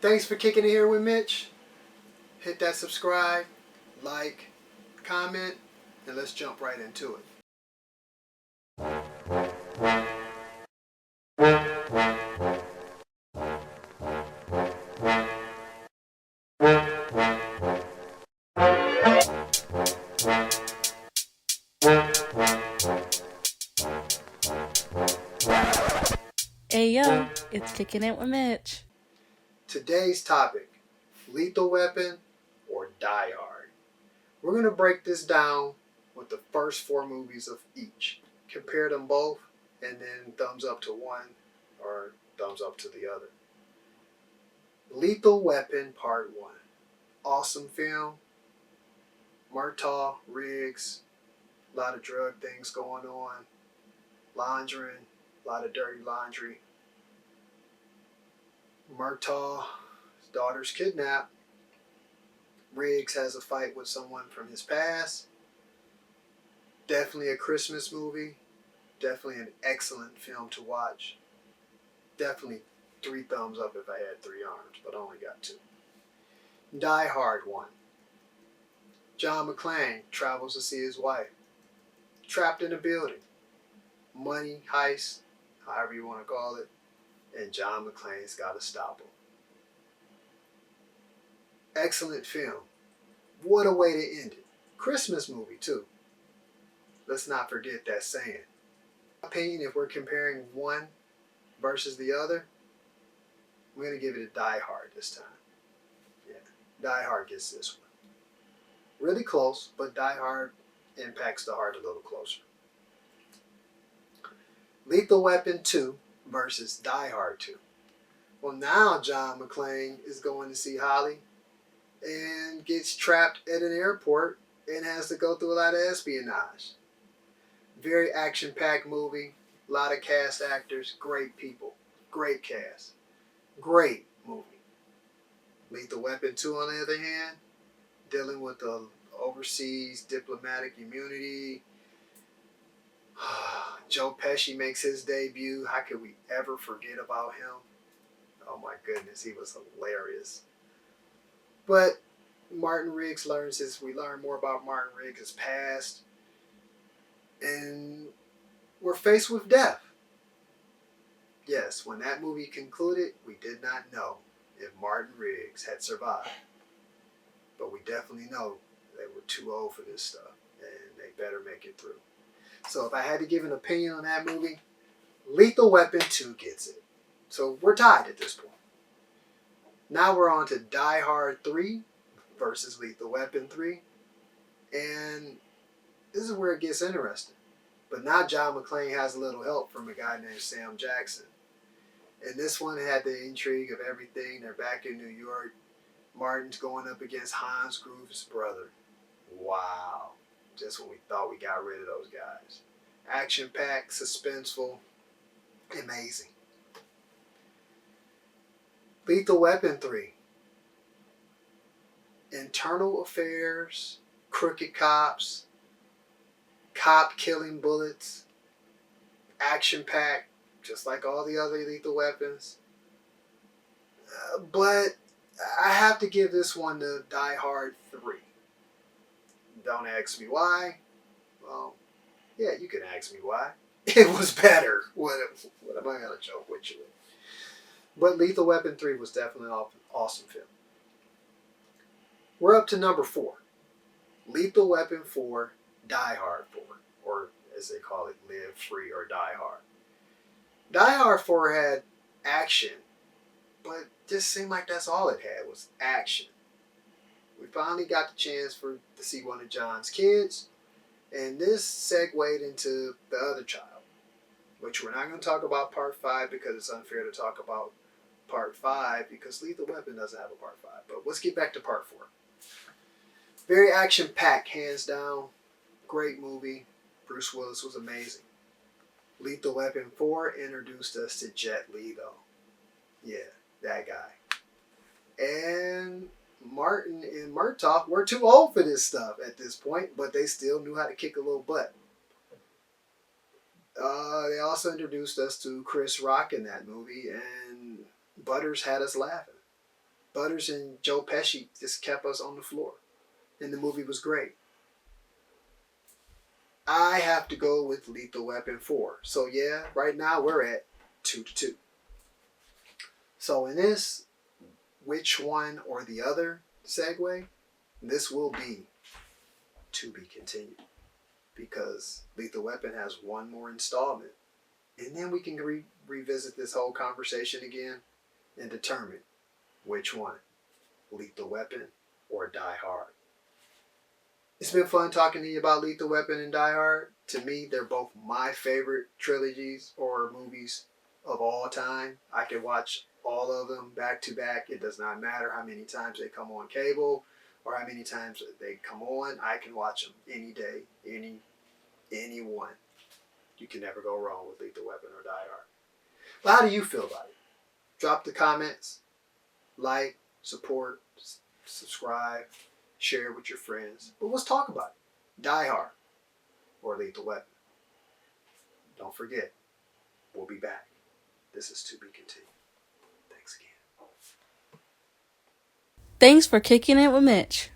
Thanks for kicking it here with Mitch. Hit that subscribe, like, comment, and let's jump right into it. Hey yo, it's Kicking It with Mitch. Today's topic, Lethal Weapon or Die Hard. We're going to break this down with the first four movies of each. Compare them both and then thumbs up to one or thumbs up to the other. Lethal Weapon Part 1. Awesome film. Murtaugh, Riggs, a lot of drug things going on. Laundering, a lot of dirty laundry. Murtaugh's daughter's kidnapped. Riggs has a fight with someone from his past. Definitely a Christmas movie. Definitely an excellent film to watch. Definitely 3 thumbs up if I had 3 arms, but I only got 2. Die Hard 1. John McClane travels to see his wife. Trapped in a building. Money, heist, however you want to call it. And John McClane's got to stop him. Excellent film. What a way to end it. Christmas movie too. Let's not forget that saying. In my opinion, if we're comparing one versus the other, I'm going to give it a Die Hard this time. Yeah, Die Hard gets this one. Really close, but Die Hard impacts the heart a little closer. Lethal Weapon 2 versus Die Hard 2. Well, now John McClane is going to see Holly and gets trapped at an airport and has to go through a lot of espionage. Very action-packed movie, a lot of cast actors, great people, great cast, great movie. Lethal Weapon 2, on the other hand, dealing with the overseas diplomatic immunity. Joe Pesci makes his debut. How could we ever forget about him? Oh my goodness, he was hilarious. But Martin Riggs we learn more about Martin Riggs' past. And we're faced with death. Yes, when that movie concluded, we did not know if Martin Riggs had survived. But we definitely know they were too old for this stuff, and they better make it through. So if I had to give an opinion on that movie, Lethal Weapon 2 gets it. So we're tied at this point. Now we're on to Die Hard 3 versus Lethal Weapon 3. And this is where it gets interesting. But now John McClane has a little help from a guy named Sam Jackson. And this one had the intrigue of everything. They're back in New York. Martin's going up against Hans Gruber's brother. Wow. Just when we thought we got rid of those guys. Action-packed, suspenseful, amazing. Lethal Weapon 3. Internal affairs, crooked cops, cop killing bullets, action-packed, just like all the other Lethal Weapons. But I have to give this one to Die Hard 3. Don't ask me why. Well, yeah, you can ask me why. It was better. What am I going to joke with you with? But Lethal Weapon 3 was definitely an awesome film. We're up to number 4. Lethal Weapon 4, Die Hard 4. Or as they call it, Live Free or Die Hard. Die Hard 4 had action, but just seemed like that's all it had was action. We finally got the chance to see one of John's kids, and this segued into the other child, which we're not going to talk about part 5 because it's unfair to talk about part 5 because Lethal Weapon doesn't have a part 5. But let's get back to part 4. Very action-packed, hands down. Great movie. Bruce Willis was amazing. Lethal Weapon 4 introduced us to Jet Li, though. Yeah, that guy. And Martin and Murtaugh were too old for this stuff at this point, but they still knew how to kick a little butt. They also introduced us to Chris Rock in that movie, and Butters had us laughing. Butters and Joe Pesci just kept us on the floor. And the movie was great. I have to go with Lethal Weapon 4. So yeah, right now we're at 2-2. So in this which one or the other segue, this will be to be continued. Because Lethal Weapon has one more installment. And then we can revisit this whole conversation again and determine which one, Lethal Weapon or Die Hard. It's been fun talking to you about Lethal Weapon and Die Hard. To me, they're both my favorite trilogies or movies of all time. I can watch all of them back to back. It does not matter how many times they come on cable or how many times they come on. I can watch them any day, any one. You can never go wrong with Lethal Weapon or Die Hard. But how do you feel about it? Drop the comments, like, support, subscribe, share with your friends. But let's talk about it. Die Hard or Lethal Weapon. Don't forget, we'll be back. This is to be continued. Thanks again. Thanks for kicking it with Mitch.